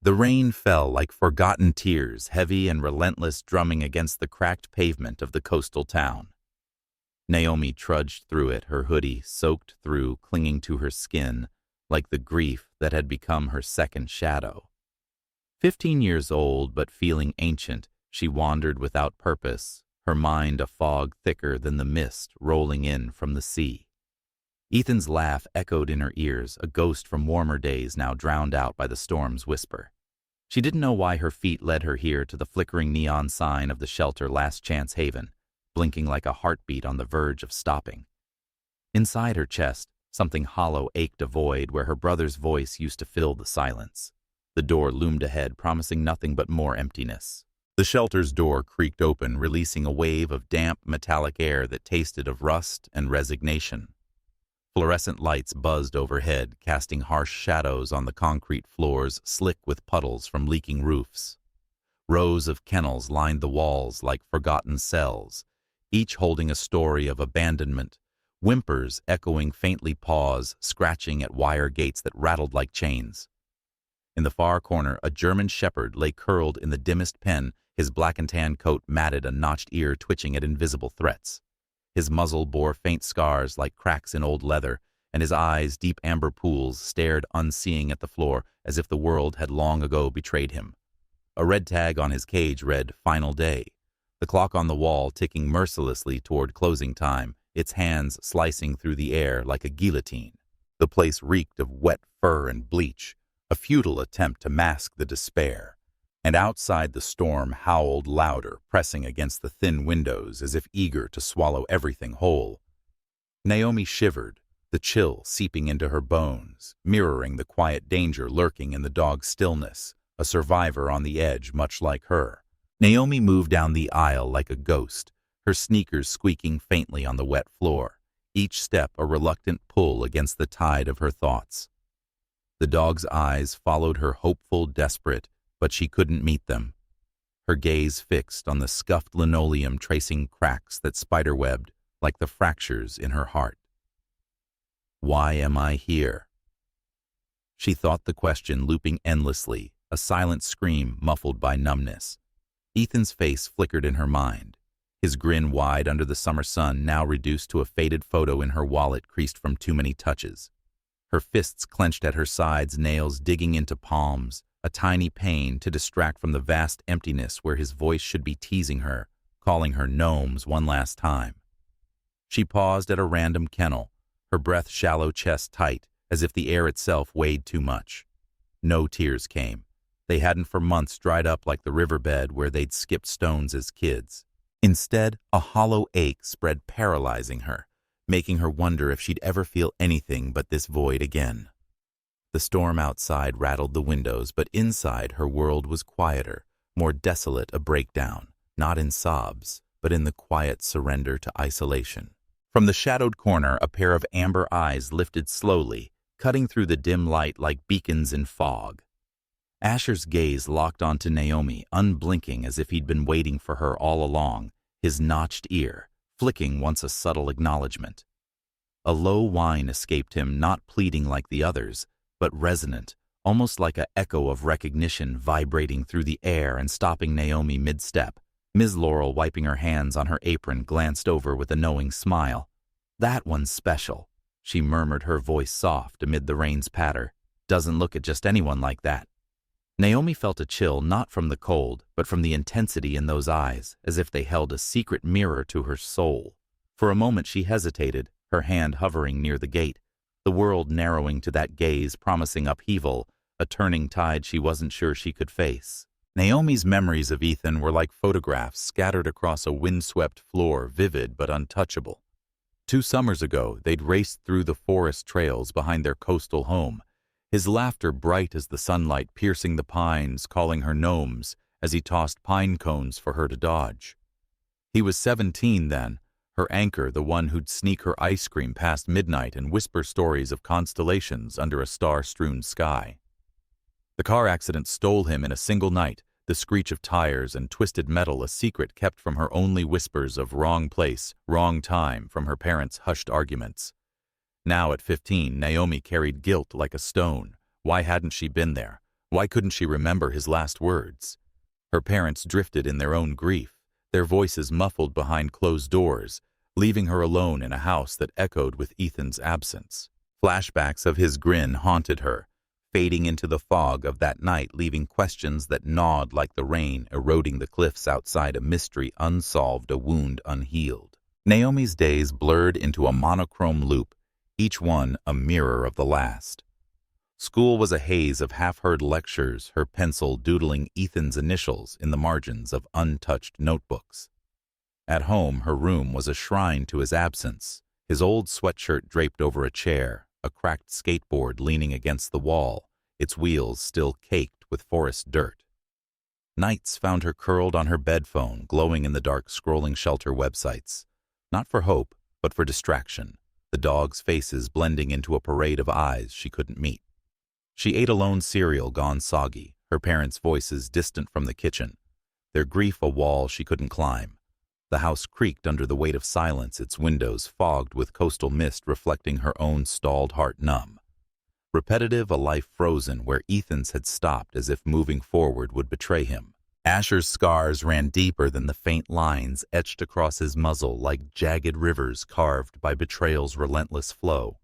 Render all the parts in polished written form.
The rain fell like forgotten tears, heavy and relentless, drumming against the cracked pavement of the coastal town. Naomi trudged through it, her hoodie soaked through, clinging to her skin, like the grief that had become her second shadow. 15 years old, but feeling ancient, she wandered without purpose, her mind a fog thicker than the mist rolling in from the sea. Ethan's laugh echoed in her ears, a ghost from warmer days now drowned out by the storm's whisper. She didn't know why her feet led her here to the flickering neon sign of the shelter Last Chance Haven, blinking like a heartbeat on the verge of stopping. Inside her chest, something hollow ached a void where her brother's voice used to fill the silence. The door loomed ahead, promising nothing but more emptiness. The shelter's door creaked open, releasing a wave of damp, metallic air that tasted of rust and resignation. Fluorescent lights buzzed overhead, casting harsh shadows on the concrete floors, slick with puddles from leaking roofs. Rows of kennels lined the walls like forgotten cells, each holding a story of abandonment, whimpers echoing faintly, paws scratching at wire gates that rattled like chains. In the far corner, a German shepherd lay curled in the dimmest pen, his black and tan coat matted, a notched ear twitching at invisible threats. His muzzle bore faint scars like cracks in old leather, and his eyes, deep amber pools, stared unseeing at the floor as if the world had long ago betrayed him. A red tag on his cage read, "Final Day." The clock on the wall ticking mercilessly toward closing time, its hands slicing through the air like a guillotine. The place reeked of wet fur and bleach, a futile attempt to mask the despair. And outside the storm howled louder, pressing against the thin windows as if eager to swallow everything whole. Naomi shivered, the chill seeping into her bones, mirroring the quiet danger lurking in the dog's stillness, a survivor on the edge much like her. Naomi moved down the aisle like a ghost, her sneakers squeaking faintly on the wet floor, each step a reluctant pull against the tide of her thoughts. The dog's eyes followed her, hopeful, desperate, but she couldn't meet them. Her gaze fixed on the scuffed linoleum, tracing cracks that spiderwebbed like the fractures in her heart. Why am I here? She thought the question looping endlessly, a silent scream muffled by numbness. Ethan's face flickered in her mind, his grin wide under the summer sun, now reduced to a faded photo in her wallet creased from too many touches. Her fists clenched at her sides, nails digging into palms, a tiny pain to distract from the vast emptiness where his voice should be teasing her, calling her gnomes one last time. She paused at a random kennel, her breath shallow, chest tight, as if the air itself weighed too much. No tears came. They hadn't for months dried up like the riverbed where they'd skipped stones as kids. Instead, a hollow ache spread, paralyzing her, making her wonder if she'd ever feel anything but this void again. The storm outside rattled the windows, but inside her world was quieter, more desolate, a breakdown, not in sobs, but in the quiet surrender to isolation. From the shadowed corner, a pair of amber eyes lifted slowly, cutting through the dim light like beacons in fog. Asher's gaze locked onto Naomi, unblinking as if he'd been waiting for her all along, his notched ear, flicking once a subtle acknowledgement. A low whine escaped him, not pleading like the others, but resonant, almost like an echo of recognition vibrating through the air and stopping Naomi mid-step. Ms. Laurel, wiping her hands on her apron, glanced over with a knowing smile. "That one's special," she murmured, her voice soft amid the rain's patter. "Doesn't look at just anyone like that." Naomi felt a chill, not from the cold, but from the intensity in those eyes, as if they held a secret mirror to her soul. For a moment she hesitated, her hand hovering near the gate, the world narrowing to that gaze, promising upheaval, a turning tide she wasn't sure she could face. Naomi's memories of Ethan were like photographs scattered across a windswept floor, vivid but untouchable. 2 summers ago, they'd raced through the forest trails behind their coastal home, his laughter bright as the sunlight piercing the pines, calling her gnomes as he tossed pine cones for her to dodge. He was 17 then, her anchor, the one who'd sneak her ice cream past midnight and whisper stories of constellations under a star-strewn sky. The car accident stole him in a single night, the screech of tires and twisted metal a secret kept from her, only whispers of wrong place, wrong time from her parents' hushed arguments. Now at 15, Naomi carried guilt like a stone. Why hadn't she been there? Why couldn't she remember his last words? Her parents drifted in their own grief, their voices muffled behind closed doors, leaving her alone in a house that echoed with Ethan's absence. Flashbacks of his grin haunted her, fading into the fog of that night, leaving questions that gnawed like the rain eroding the cliffs outside, a mystery unsolved, a wound unhealed. Naomi's days blurred into a monochrome loop, each one a mirror of the last. School was a haze of half-heard lectures, her pencil doodling Ethan's initials in the margins of untouched notebooks. At home, her room was a shrine to his absence, his old sweatshirt draped over a chair, a cracked skateboard leaning against the wall, its wheels still caked with forest dirt. Nights found her curled on her bed phone, glowing in the dark, scrolling shelter websites. Not for hope, but for distraction, the dogs' faces blending into a parade of eyes she couldn't meet. She ate alone cereal gone soggy, her parents' voices distant from the kitchen, their grief a wall she couldn't climb. The house creaked under the weight of silence, its windows fogged with coastal mist reflecting her own stalled heart numb. Repetitive, a life frozen where Ethan's had stopped, as if moving forward would betray him. Asher's scars ran deeper than the faint lines etched across his muzzle, like jagged rivers carved by betrayal's relentless flow.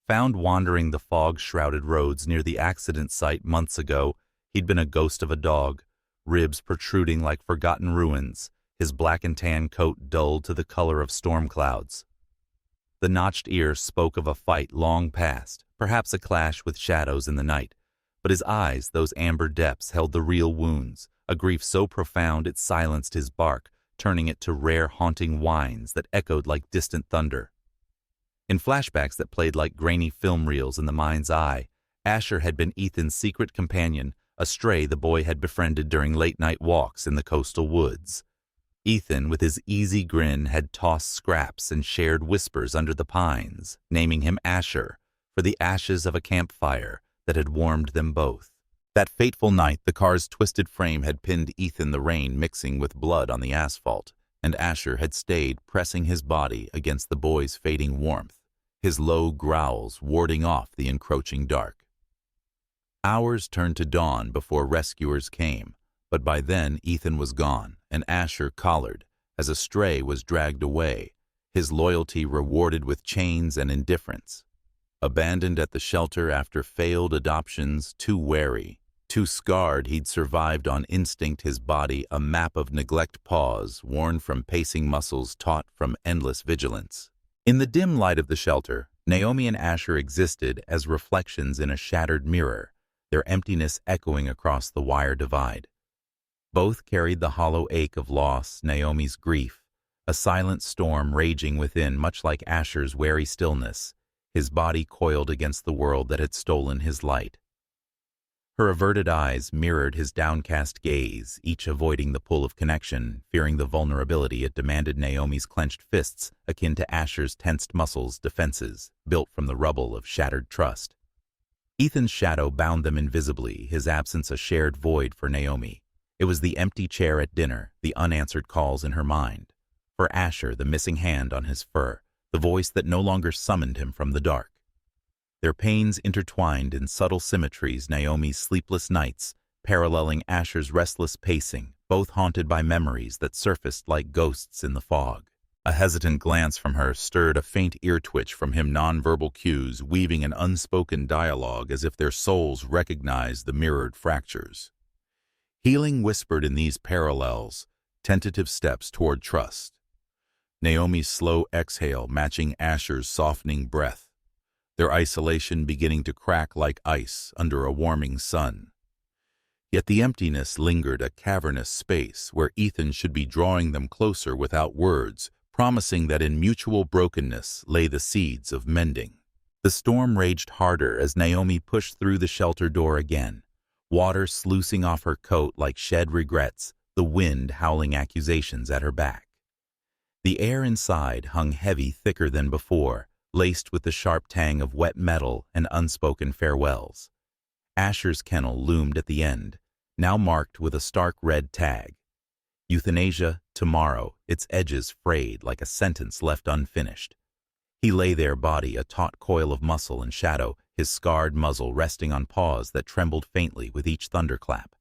Found wandering the fog-shrouded roads near the accident site months ago, he'd been a ghost of a dog, ribs protruding like forgotten ruins, his black and tan coat dulled to the color of storm clouds. The notched ear spoke of a fight long past, perhaps a clash with shadows in the night, but his eyes, those amber depths, held the real wounds, a grief so profound it silenced his bark, turning it to rare haunting whines that echoed like distant thunder. In flashbacks that played like grainy film reels in the mind's eye, Asher had been Ethan's secret companion, a stray the boy had befriended during late-night walks in the coastal woods. Ethan, with his easy grin, had tossed scraps and shared whispers under the pines, naming him Asher, for the ashes of a campfire that had warmed them both. That fateful night, the car's twisted frame had pinned Ethan, the rain mixing with blood on the asphalt, and Asher had stayed, pressing his body against the boy's fading warmth, his low growls warding off the encroaching dark. Hours turned to dawn before rescuers came, but by then Ethan was gone, and Asher collared, as a stray was dragged away, his loyalty rewarded with chains and indifference. Abandoned at the shelter after failed adoptions, too wary, too scarred, he'd survived on instinct, his body a map of neglect paws, worn from pacing muscles taut from endless vigilance. In the dim light of the shelter, Naomi and Asher existed as reflections in a shattered mirror, their emptiness echoing across the wire divide. Both carried the hollow ache of loss, Naomi's grief, a silent storm raging within, much like Asher's wary stillness, his body coiled against the world that had stolen his light. Her averted eyes mirrored his downcast gaze, each avoiding the pull of connection, fearing the vulnerability it demanded. Naomi's clenched fists, akin to Asher's tensed muscles, defenses, built from the rubble of shattered trust. Ethan's shadow bound them invisibly, his absence a shared void for Naomi. It was the empty chair at dinner, the unanswered calls in her mind. For Asher, the missing hand on his fur, the voice that no longer summoned him from the dark. Their pains intertwined in subtle symmetries, Naomi's sleepless nights, paralleling Asher's restless pacing, both haunted by memories that surfaced like ghosts in the fog. A hesitant glance from her stirred a faint ear twitch from him, nonverbal cues weaving an unspoken dialogue as if their souls recognized the mirrored fractures. Healing whispered in these parallels, tentative steps toward trust. Naomi's slow exhale matching Asher's softening breath, their isolation beginning to crack like ice under a warming sun. Yet the emptiness lingered, a cavernous space where Ethan should be drawing them closer without words, promising that in mutual brokenness lay the seeds of mending. The storm raged harder as Naomi pushed through the shelter door again, water sluicing off her coat like shed regrets, the wind howling accusations at her back. The air inside hung heavy, thicker than before, laced with the sharp tang of wet metal and unspoken farewells. Asher's kennel loomed at the end, now marked with a stark red tag. Euthanasia, tomorrow, its edges frayed like a sentence left unfinished. He lay there, body a taut coil of muscle and shadow, his scarred muzzle resting on paws that trembled faintly with each thunderclap.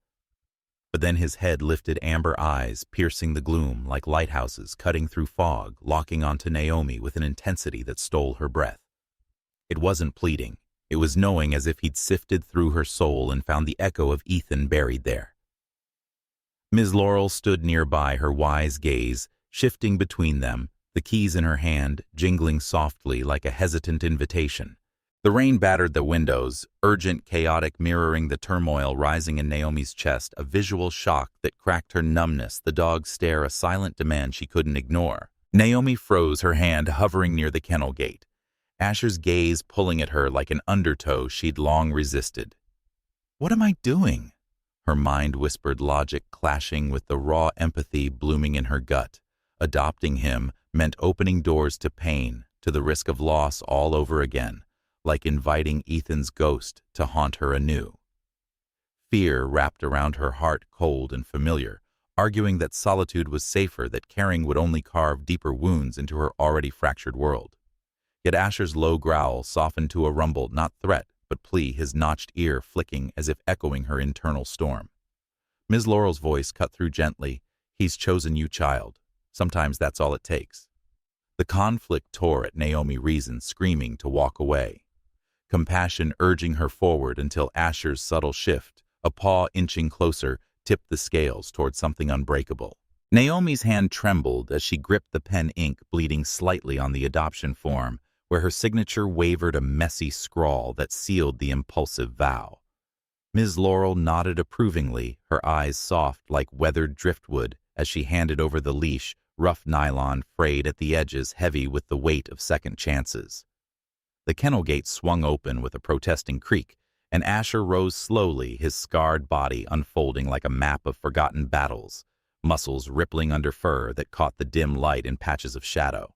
But then his head lifted amber eyes, piercing the gloom like lighthouses cutting through fog, locking onto Naomi with an intensity that stole her breath. It wasn't pleading. It was knowing, as if he'd sifted through her soul and found the echo of Ethan buried there. Ms. Laurel stood nearby, her wise gaze shifting between them, the keys in her hand, jingling softly like a hesitant invitation. The rain battered the windows, urgent, chaotic, mirroring the turmoil rising in Naomi's chest, a visual shock that cracked her numbness, the dog's stare a silent demand she couldn't ignore. Naomi froze, her hand hovering near the kennel gate, Asher's gaze pulling at her like an undertow she'd long resisted. "What am I doing?" Her mind whispered, logic clashing with the raw empathy blooming in her gut. Adopting him meant opening doors to pain, to the risk of loss all over again, like inviting Ethan's ghost to haunt her anew. Fear wrapped around her heart, cold and familiar, arguing that solitude was safer, that caring would only carve deeper wounds into her already fractured world. Yet Asher's low growl softened to a rumble, not threat, but plea, his notched ear flicking as if echoing her internal storm. Ms. Laurel's voice cut through gently. "He's chosen you, child. Sometimes that's all it takes." The conflict tore at Naomi, reason screaming to walk away, compassion urging her forward until Asher's subtle shift, a paw inching closer, tipped the scales toward something unbreakable. Naomi's hand trembled as she gripped the pen, ink bleeding slightly on the adoption form, where her signature wavered, a messy scrawl that sealed the impulsive vow. Ms. Laurel nodded approvingly, her eyes soft like weathered driftwood as she handed over the leash, rough nylon frayed at the edges, heavy with the weight of second chances. The kennel gate swung open with a protesting creak, and Asher rose slowly, his scarred body unfolding like a map of forgotten battles, muscles rippling under fur that caught the dim light in patches of shadow.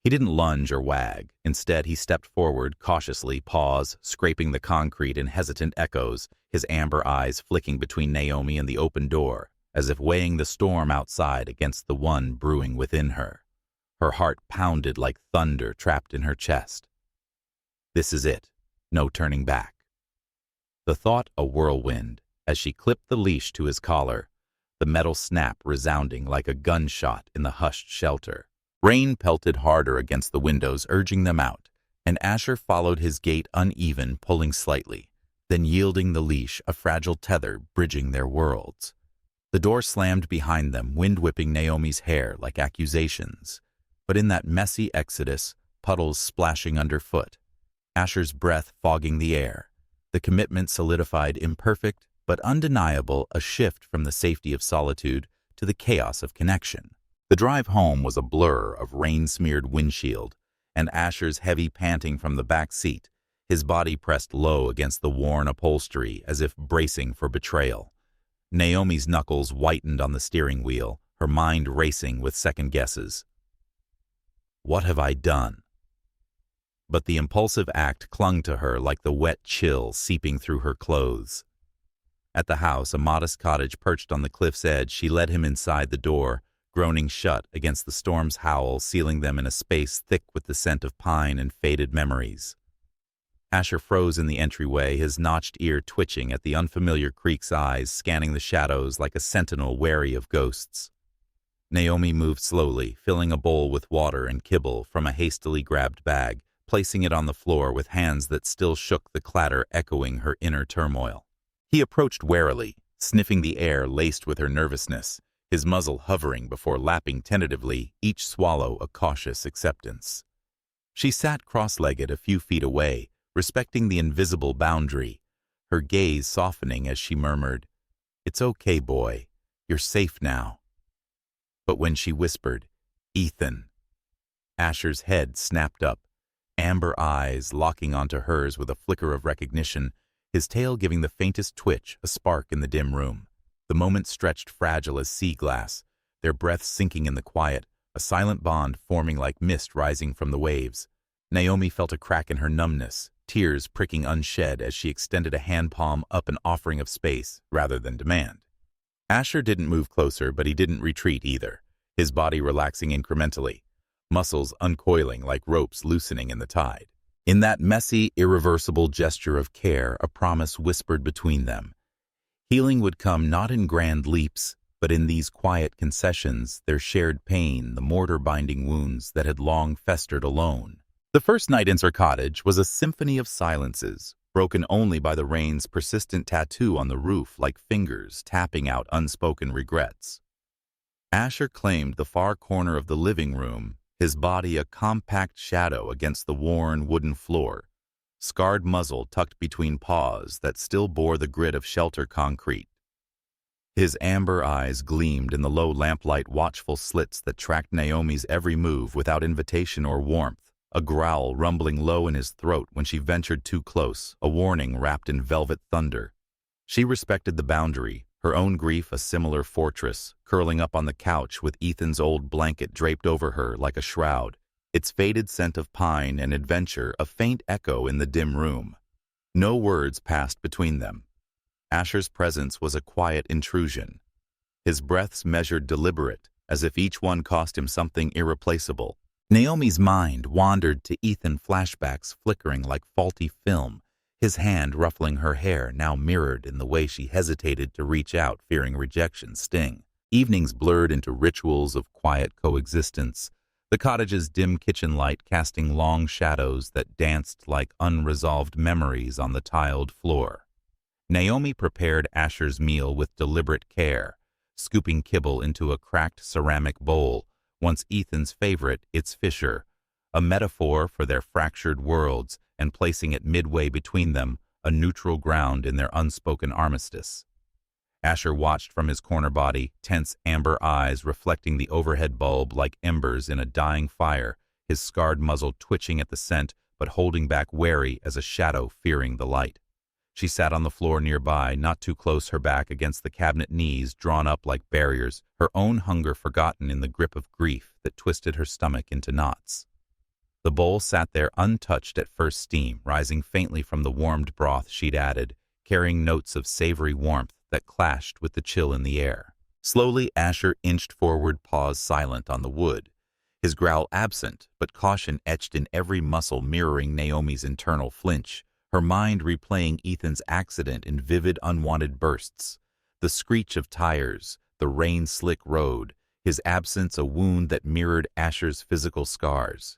He didn't lunge or wag. Instead, he stepped forward, cautiously, paws scraping the concrete in hesitant echoes, his amber eyes flicking between Naomi and the open door, as if weighing the storm outside against the one brewing within her. Her heart pounded like thunder trapped in her chest. This is it. No turning back. The thought a whirlwind as she clipped the leash to his collar, the metal snap resounding like a gunshot in the hushed shelter. Rain pelted harder against the windows, urging them out, and Asher followed his gait uneven, pulling slightly, then yielding the leash, a fragile tether bridging their worlds. The door slammed behind them, wind-whipping Naomi's hair like accusations. But in that messy exodus, puddles splashing underfoot, Asher's breath fogging the air, the commitment solidified, imperfect but undeniable, a shift from the safety of solitude to the chaos of connection. The drive home was a blur of rain-smeared windshield, and Asher's heavy panting from the back seat, his body pressed low against the worn upholstery as if bracing for betrayal. Naomi's knuckles whitened on the steering wheel, her mind racing with second guesses. What have I done? But the impulsive act clung to her like the wet chill seeping through her clothes. At the house, a modest cottage perched on the cliff's edge, she led him inside the door, groaning shut against the storm's howl, sealing them in a space thick with the scent of pine and faded memories. Asher froze in the entryway, his notched ear twitching at the unfamiliar creek's eyes, scanning the shadows like a sentinel wary of ghosts. Naomi moved slowly, filling a bowl with water and kibble from a hastily grabbed bag, placing it on the floor with hands that still shook, the clatter echoing her inner turmoil. He approached warily, sniffing the air laced with her nervousness, his muzzle hovering before lapping tentatively, each swallow a cautious acceptance. She sat cross-legged a few feet away, respecting the invisible boundary, her gaze softening as she murmured, "It's okay, boy. You're safe now." But when she whispered, "Ethan," Asher's head snapped up, amber eyes locking onto hers with a flicker of recognition, his tail giving the faintest twitch, a spark in the dim room. The moment stretched fragile as sea glass, their breaths sinking in the quiet, a silent bond forming like mist rising from the waves. Naomi felt a crack in her numbness, tears pricking unshed as she extended a hand palm up, an offering of space rather than demand. Asher didn't move closer, but he didn't retreat either, his body relaxing incrementally, muscles uncoiling like ropes loosening in the tide. In that messy, irreversible gesture of care, a promise whispered between them. Healing would come not in grand leaps, but in these quiet concessions, their shared pain, the mortar-binding wounds that had long festered alone. The first night in her cottage was a symphony of silences, broken only by the rain's persistent tattoo on the roof like fingers tapping out unspoken regrets. Asher claimed the far corner of the living room, his body a compact shadow against the worn wooden floor, scarred muzzle tucked between paws that still bore the grit of shelter concrete. His amber eyes gleamed in the low lamplight, watchful slits that tracked Naomi's every move without invitation or warmth, a growl rumbling low in his throat when she ventured too close, a warning wrapped in velvet thunder. She respected the boundary, her own grief a similar fortress, curling up on the couch with Ethan's old blanket draped over her like a shroud, its faded scent of pine and adventure a faint echo in the dim room. No words passed between them. Asher's presence was a quiet intrusion, his breaths measured deliberate, as if each one cost him something irreplaceable. Naomi's mind wandered to Ethan, flashbacks flickering like faulty film, his hand ruffling her hair now mirrored in the way she hesitated to reach out, fearing rejection's sting. Evenings blurred into rituals of quiet coexistence, the cottage's dim kitchen light casting long shadows that danced like unresolved memories on the tiled floor. Naomi prepared Asher's meal with deliberate care, scooping kibble into a cracked ceramic bowl, once Ethan's favorite, its fissure, a metaphor for their fractured worlds, and placing it midway between them, a neutral ground in their unspoken armistice. Asher watched from his corner body, tense amber eyes reflecting the overhead bulb like embers in a dying fire, his scarred muzzle twitching at the scent but holding back wary as a shadow fearing the light. She sat on the floor nearby, not too close, her back against the cabinet knees drawn up like barriers, her own hunger forgotten in the grip of grief that twisted her stomach into knots. The bowl sat there untouched at first, steam rising faintly from the warmed broth she'd added, carrying notes of savory warmth that clashed with the chill in the air. Slowly, Asher inched forward, paws silent on the wood, his growl absent, but caution etched in every muscle mirroring Naomi's internal flinch, her mind replaying Ethan's accident in vivid, unwanted bursts. The screech of tires, the rain-slick road, his absence a wound that mirrored Asher's physical scars.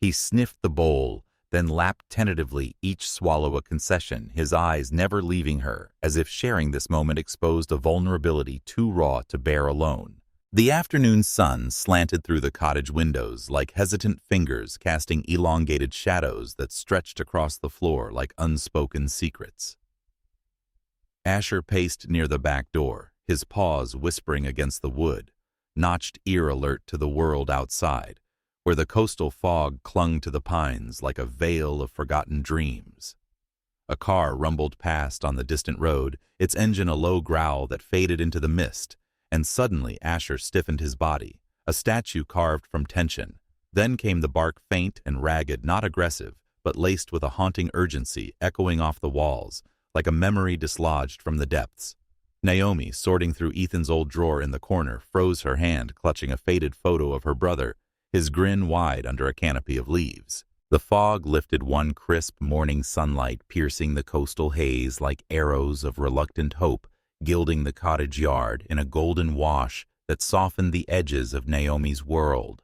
He sniffed the bowl, then lapped tentatively, each swallow a concession, his eyes never leaving her, as if sharing this moment exposed a vulnerability too raw to bear alone. The afternoon sun slanted through the cottage windows like hesitant fingers casting elongated shadows that stretched across the floor like unspoken secrets. Asher paced near the back door, his paws whispering against the wood, notched ear alert to the world outside, where the coastal fog clung to the pines like a veil of forgotten dreams. A car rumbled past on the distant road, its engine a low growl that faded into the mist, and suddenly Asher stiffened his body, a statue carved from tension. Then came the bark, faint and ragged, not aggressive, but laced with a haunting urgency echoing off the walls, like a memory dislodged from the depths. Naomi, sorting through Ethan's old drawer in the corner, froze her hand, clutching a faded photo of her brother, his grin wide under a canopy of leaves. The fog lifted one crisp morning sunlight, piercing the coastal haze like arrows of reluctant hope, gilding the cottage yard in a golden wash that softened the edges of Naomi's world.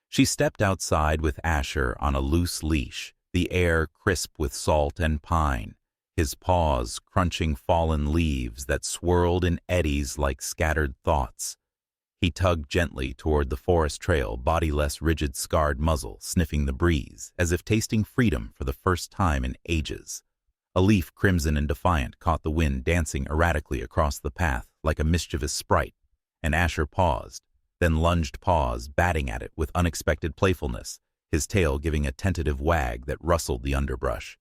She stepped outside with Asher on a loose leash, the air crisp with salt and pine, his paws crunching fallen leaves that swirled in eddies like scattered thoughts. He tugged gently toward the forest trail, body less rigid, scarred muzzle sniffing the breeze, as if tasting freedom for the first time in ages. A leaf, crimson and defiant, caught the wind dancing erratically across the path like a mischievous sprite, and Asher paused, then lunged paws, batting at it with unexpected playfulness, his tail giving a tentative wag that rustled the underbrush.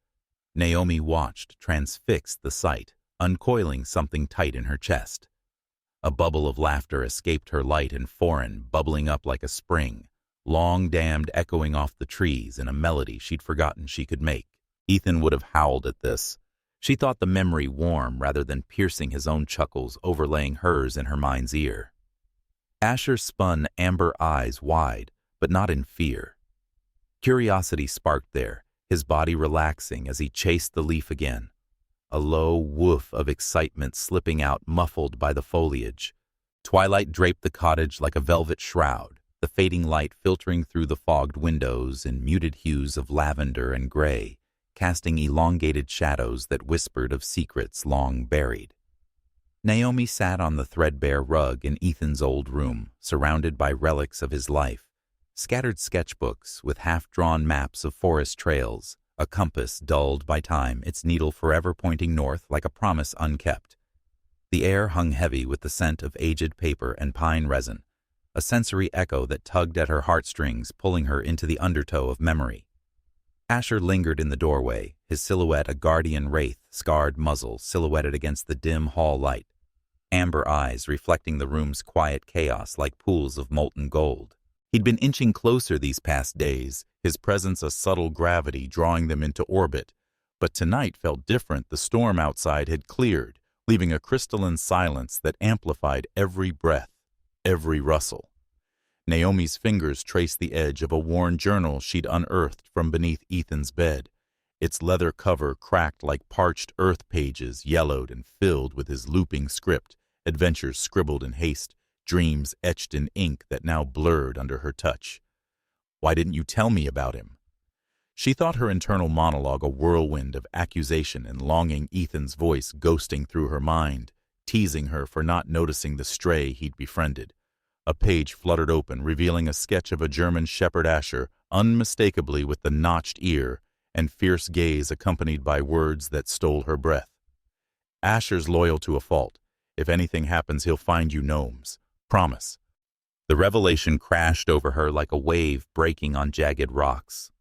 Naomi watched, transfixed the sight, uncoiling something tight in her chest. A bubble of laughter escaped her, light and foreign, bubbling up like a spring, long-dammed, echoing off the trees in a melody she'd forgotten she could make. Ethan would have howled at this. She thought the memory warm rather than piercing, his own chuckles overlaying hers in her mind's ear. Asher spun, amber eyes wide, but not in fear. Curiosity sparked there, his body relaxing as he chased the leaf again. A low woof of excitement slipping out, muffled by the foliage. Twilight draped the cottage like a velvet shroud, the fading light filtering through the fogged windows in muted hues of lavender and gray, casting elongated shadows that whispered of secrets long buried. Naomi sat on the threadbare rug in Ethan's old room, surrounded by relics of his life, scattered sketchbooks with half-drawn maps of forest trails, a compass dulled by time, its needle forever pointing north like a promise unkept. The air hung heavy with the scent of aged paper and pine resin, a sensory echo that tugged at her heartstrings, pulling her into the undertow of memory. Asher lingered in the doorway, his silhouette a guardian wraith, scarred muzzle silhouetted against the dim hall light, amber eyes reflecting the room's quiet chaos like pools of molten gold. He'd been inching closer these past days, his presence a subtle gravity drawing them into orbit, but tonight felt different. The storm outside had cleared, leaving a crystalline silence that amplified every breath, every rustle. Naomi's fingers traced the edge of a worn journal she'd unearthed from beneath Ethan's bed, its leather cover cracked like parched earth pages, yellowed and filled with his looping script, adventures scribbled in haste, dreams etched in ink that now blurred under her touch. Why didn't you tell me about him? She thought her internal monologue a whirlwind of accusation and longing, Ethan's voice ghosting through her mind, teasing her for not noticing the stray he'd befriended. A page fluttered open, revealing a sketch of a German shepherd Asher, unmistakably with the notched ear and fierce gaze accompanied by words that stole her breath. Asher's loyal to a fault. If anything happens, he'll find you gnomes. Promise. The revelation crashed over her like a wave breaking on jagged rocks.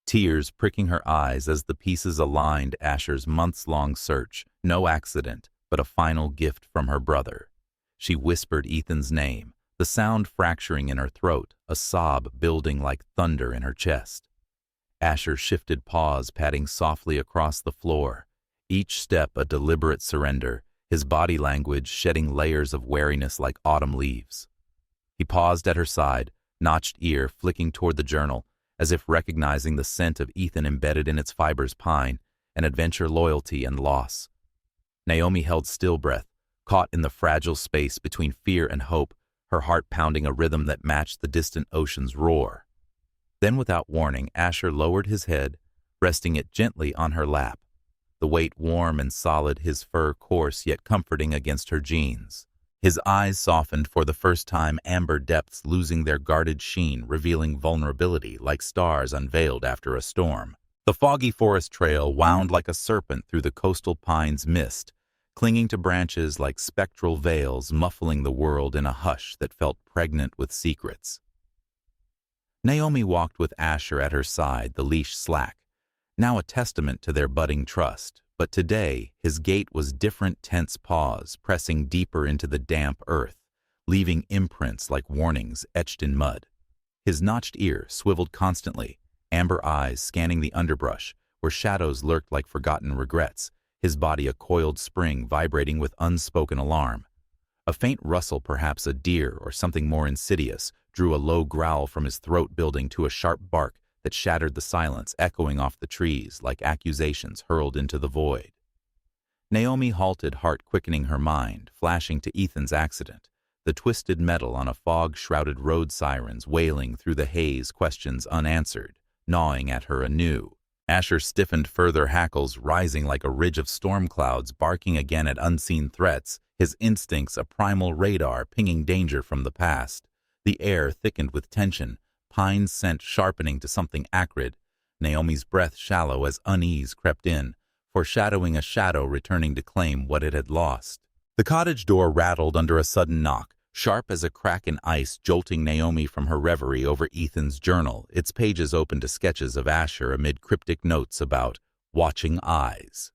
Tears pricking her eyes as the pieces aligned Asher's months-long search, no accident, but a final gift from her brother. She whispered Ethan's name, the sound fracturing in her throat, a sob building like thunder in her chest. Asher shifted paws, padding softly across the floor, each step a deliberate surrender, his body language shedding layers of wariness like autumn leaves. He paused at her side, notched ear flicking toward the journal, as if recognizing the scent of Ethan embedded in its fibers, pine, and adventure, loyalty, and loss. Naomi held still breath, caught in the fragile space between fear and hope, her heart pounding a rhythm that matched the distant ocean's roar. Then, without warning, Asher lowered his head, resting it gently on her lap, the weight warm and solid, his fur coarse yet comforting against her jeans. His eyes softened for the first time, amber depths losing their guarded sheen, revealing vulnerability like stars unveiled after a storm. The foggy forest trail wound like a serpent through the coastal pines' mist, clinging to branches like spectral veils, muffling the world in a hush that felt pregnant with secrets. Naomi walked with Asher at her side, the leash slack, now a testament to their budding trust. But today, his gait was different, tense paws, pressing deeper into the damp earth, leaving imprints like warnings etched in mud. His notched ear swiveled constantly, amber eyes scanning the underbrush, where shadows lurked like forgotten regrets, his body a coiled spring vibrating with unspoken alarm. A faint rustle, perhaps a deer or something more insidious, drew a low growl from his throat, building to a sharp bark that shattered the silence, echoing off the trees like accusations hurled into the void. Naomi halted, heart quickening her mind, flashing to Ethan's accident, the twisted metal on a fog-shrouded road, sirens wailing through the haze, questions unanswered, gnawing at her anew. Asher stiffened, further hackles rising like a ridge of storm clouds, barking again at unseen threats, his instincts a primal radar pinging danger from the past. The air thickened with tension, pine scent sharpening to something acrid, Naomi's breath shallow as unease crept in, foreshadowing a shadow returning to claim what it had lost. The cottage door rattled under a sudden knock, sharp as a crack in ice, jolting Naomi from her reverie over Ethan's journal, its pages open to sketches of Asher amid cryptic notes about watching eyes.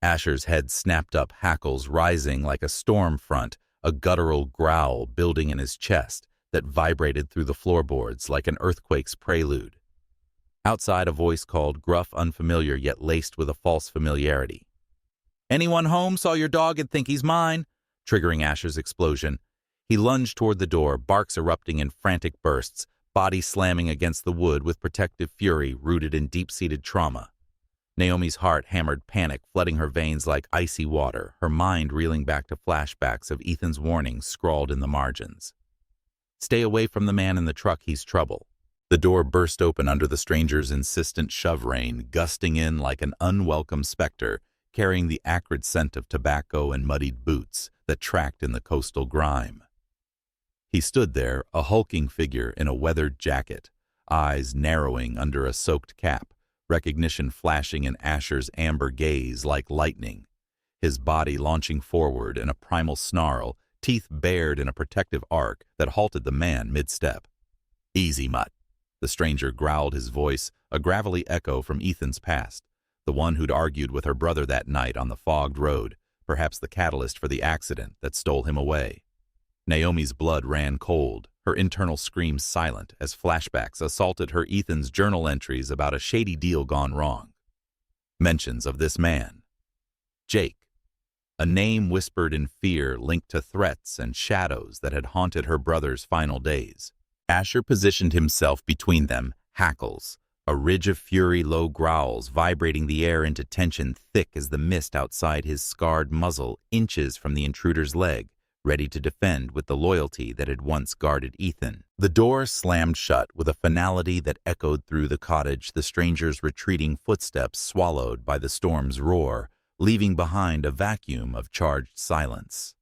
Asher's head snapped up, hackles rising like a storm front, a guttural growl building in his chest that vibrated through the floorboards like an earthquake's prelude. Outside, a voice called, gruff, unfamiliar, yet laced with a false familiarity. "Anyone home? Saw your dog and think he's mine," triggering Asher's explosion. He lunged toward the door, barks erupting in frantic bursts, body slamming against the wood with protective fury rooted in deep-seated trauma. Naomi's heart hammered panic, flooding her veins like icy water, her mind reeling back to flashbacks of Ethan's warnings scrawled in the margins. "Stay away from the man in the truck, he's trouble." The door burst open under the stranger's insistent shove rein, gusting in like an unwelcome specter, carrying the acrid scent of tobacco and muddied boots that tracked in the coastal grime. He stood there, a hulking figure in a weathered jacket, eyes narrowing under a soaked cap, recognition flashing in Asher's amber gaze like lightning, his body launching forward in a primal snarl, teeth bared in a protective arc that halted the man mid-step. "Easy, mutt." The stranger growled, his voice a gravelly echo from Ethan's past, the one who'd argued with her brother that night on the fogged road, perhaps the catalyst for the accident that stole him away. Naomi's blood ran cold, her internal screams silent as flashbacks assaulted her Ethan's journal entries about a shady deal gone wrong. Mentions of this man. Jake. A name whispered in fear linked to threats and shadows that had haunted her brother's final days. Asher positioned himself between them, hackles, a ridge of fury, low growls vibrating the air into tension thick as the mist outside his scarred muzzle, inches from the intruder's leg, ready to defend with the loyalty that had once guarded Ethan. The door slammed shut with a finality that echoed through the cottage, the stranger's retreating footsteps swallowed by the storm's roar, leaving behind a vacuum of charged silence.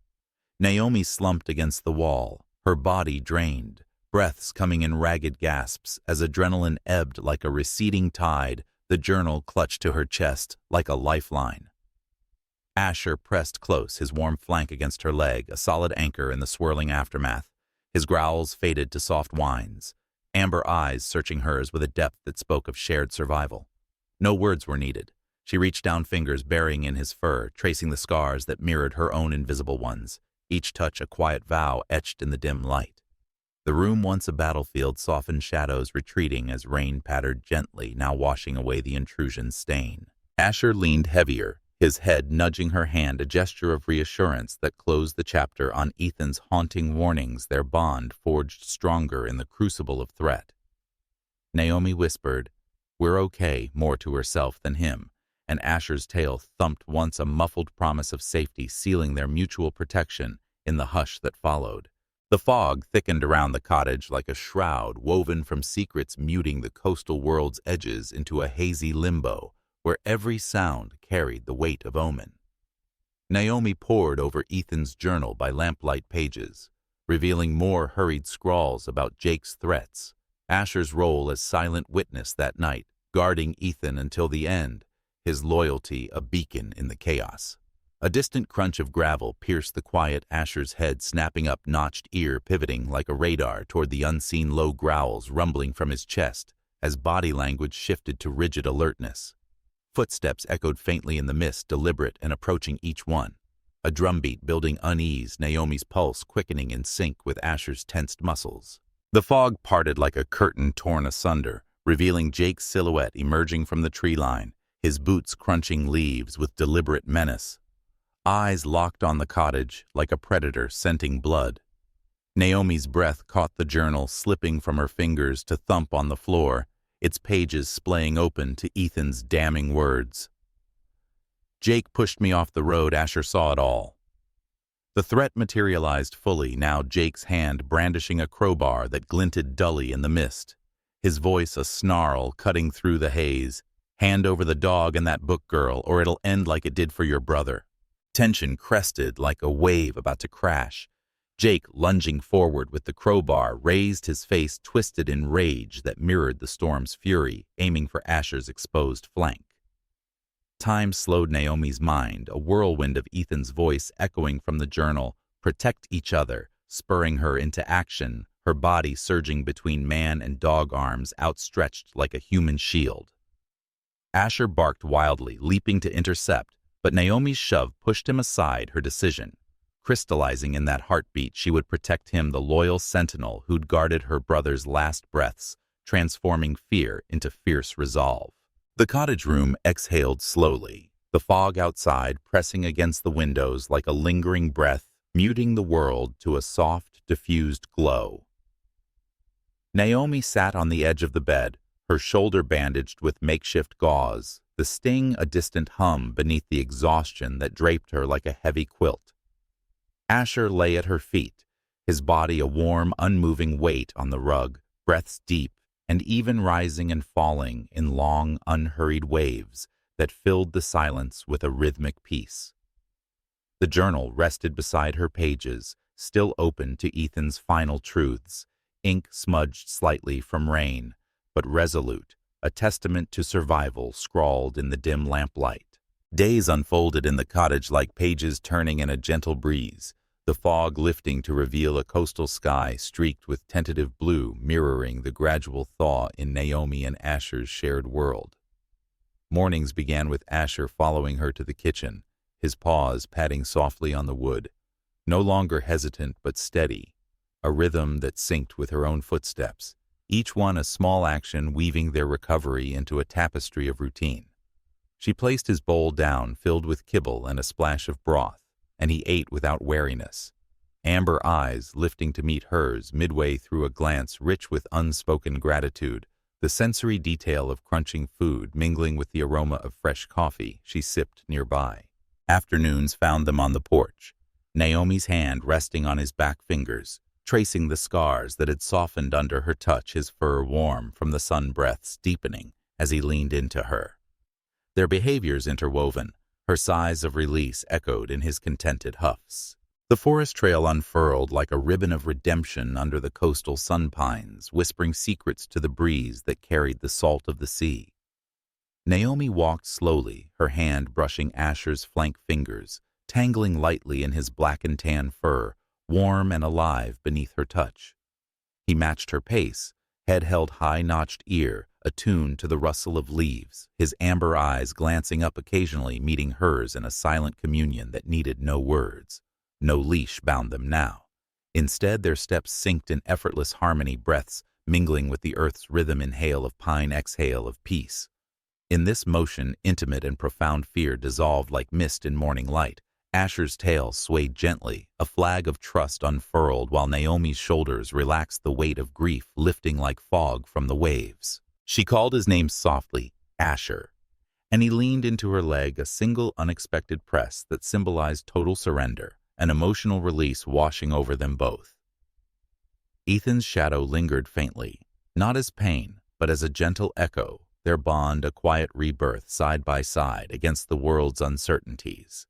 Naomi slumped against the wall, her body drained, breaths coming in ragged gasps as adrenaline ebbed like a receding tide, the journal clutched to her chest like a lifeline. Asher pressed close, his warm flank against her leg, a solid anchor in the swirling aftermath. His growls faded to soft whines, amber eyes searching hers with a depth that spoke of shared survival. No words were needed. She reached down, fingers burying in his fur, tracing the scars that mirrored her own invisible ones, each touch a quiet vow etched in the dim light. The room, once a battlefield, softened shadows retreating as rain pattered gently, now washing away the intrusion's stain. Asher leaned heavier, his head nudging her hand, a gesture of reassurance that closed the chapter on Ethan's haunting warnings, their bond forged stronger in the crucible of threat. Naomi whispered, "We're okay," more to herself than him, and Asher's tail thumped once, a muffled promise of safety sealing their mutual protection in the hush that followed. The fog thickened around the cottage like a shroud woven from secrets, muting the coastal world's edges into a hazy limbo where every sound carried the weight of omen. Naomi pored over Ethan's journal by lamplight pages, revealing more hurried scrawls about Jake's threats, Asher's role as silent witness that night, guarding Ethan until the end, his loyalty a beacon in the chaos. A distant crunch of gravel pierced the quiet, Asher's head snapping up, notched ear pivoting like a radar toward the unseen low growls rumbling from his chest as body language shifted to rigid alertness. Footsteps echoed faintly in the mist, deliberate and approaching each one. A drumbeat building unease, Naomi's pulse quickening in sync with Asher's tensed muscles. The fog parted like a curtain torn asunder, revealing Jake's silhouette emerging from the tree line, his boots crunching leaves with deliberate menace. Eyes locked on the cottage like a predator scenting blood. Naomi's breath caught the journal, slipping from her fingers to thump on the floor, its pages splaying open to Ethan's damning words. "Jake pushed me off the road," Asher saw it all. The threat materialized fully, now Jake's hand brandishing a crowbar that glinted dully in the mist, his voice a snarl cutting through the haze. "Hand over the dog and that book, girl, or it'll end like it did for your brother." Tension crested like a wave about to crash. Jake, lunging forward with the crowbar, raised, his face twisted in rage that mirrored the storm's fury, aiming for Asher's exposed flank. Time slowed Naomi's mind, a whirlwind of Ethan's voice echoing from the journal, "Protect each other," spurring her into action, her body surging between man and dog arms outstretched like a human shield. Asher barked wildly, leaping to intercept, but Naomi's shove pushed him aside, her decision. Crystallizing in that heartbeat, she would protect him, the loyal sentinel who'd guarded her brother's last breaths, transforming fear into fierce resolve. The cottage room exhaled slowly, the fog outside pressing against the windows like a lingering breath, muting the world to a soft, diffused glow. Naomi sat on the edge of the bed, her shoulder bandaged with makeshift gauze, the sting a distant hum beneath the exhaustion that draped her like a heavy quilt. Asher lay at her feet, his body a warm, unmoving weight on the rug, breaths deep, and even rising and falling in long, unhurried waves that filled the silence with a rhythmic peace. The journal rested beside her pages, still open to Ethan's final truths, ink smudged slightly from rain, but resolute, a testament to survival scrawled in the dim lamplight. Days unfolded in the cottage like pages turning in a gentle breeze, the fog lifting to reveal a coastal sky streaked with tentative blue mirroring the gradual thaw in Naomi and Asher's shared world. Mornings began with Asher following her to the kitchen, his paws patting softly on the wood, no longer hesitant but steady, a rhythm that synced with her own footsteps, each one a small action weaving their recovery into a tapestry of routine. She placed his bowl down, filled with kibble and a splash of broth, and he ate without wariness, amber eyes lifting to meet hers midway through a glance rich with unspoken gratitude, the sensory detail of crunching food mingling with the aroma of fresh coffee she sipped nearby. Afternoons found them on the porch, Naomi's hand resting on his back fingers, tracing the scars that had softened under her touch, his fur warm from the sun breaths deepening as he leaned into her. Their behaviors interwoven, her sighs of release echoed in his contented huffs. The forest trail unfurled like a ribbon of redemption under the coastal sun pines, whispering secrets to the breeze that carried the salt of the sea. Naomi walked slowly, her hand brushing Asher's flank fingers, tangling lightly in his black and tan fur, warm and alive beneath her touch. He matched her pace, head held high-notched ear, attuned to the rustle of leaves, his amber eyes glancing up occasionally, meeting hers in a silent communion that needed no words. No leash bound them now. Instead, their steps synced in effortless harmony, breaths mingling with the earth's rhythm, inhale of pine, exhale of peace. In this motion, intimate and profound fear dissolved like mist in morning light. Asher's tail swayed gently, a flag of trust unfurled, while Naomi's shoulders relaxed, the weight of grief lifting like fog from the waves. She called his name softly, Asher, and he leaned into her leg, a single unexpected press that symbolized total surrender, an emotional release washing over them both. Ethan's shadow lingered faintly, not as pain, but as a gentle echo, their bond a quiet rebirth side by side against the world's uncertainties.